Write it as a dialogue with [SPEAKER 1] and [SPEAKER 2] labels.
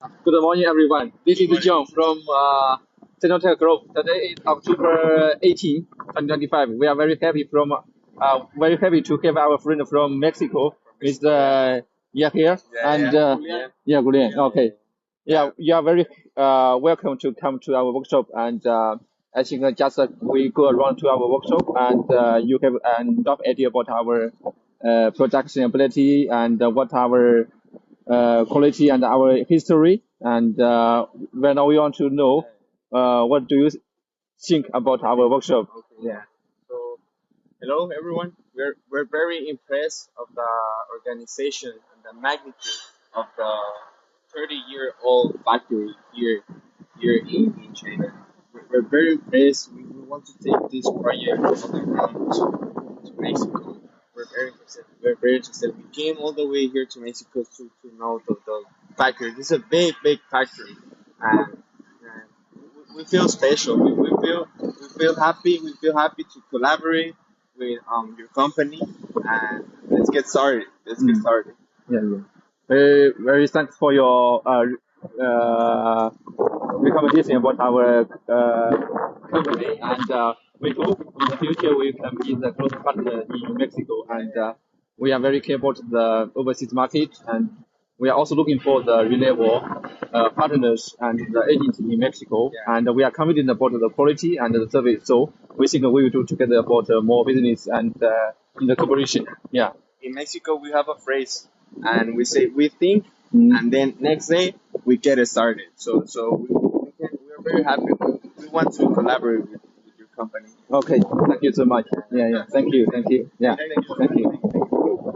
[SPEAKER 1] Good morning, everyone. This is John from Senotech Group. Today is October 18, 2025. We are very happy to have our friend from Mexico, Mr. Yahir, and Gulen. Okay, yeah, you are very welcome to come to our workshop. And I think just we go around to our workshop, and you have enough idea about our production ability and what our quality and our history. And when we want to know what do you think about our workshop? Yeah.
[SPEAKER 2] So, hello everyone. We're very impressed of the organization and the magnitude of the 30-year-old factory here in China. We're very impressed. We want to take this project on the ground to Mexico. We're very interested. We're very interested. We came all the way here to Mexico to know the factory. This is a big factory, and we feel special. We feel happy. We feel happy to collaborate with your company, and let's get started. Let's get started.
[SPEAKER 1] Yeah, yeah. Very thanks for your recommendation about our company, and we hope in the future we can be the close partner in Mexico, and we are very careful about the overseas market, and we are also looking for the reliable partners and the agents in Mexico, and we are confident about the quality and the service. So we think we will do together about more business and in the cooperation. Yeah.
[SPEAKER 2] In Mexico, we have a phrase, and we say we think, and then next day we get it started. We're very happy. We want to collaborate with your company.
[SPEAKER 1] Okay. Thank you so much. Yeah, yeah. Thank you. Thank you. Yeah.
[SPEAKER 2] Thank you.
[SPEAKER 1] Thank you.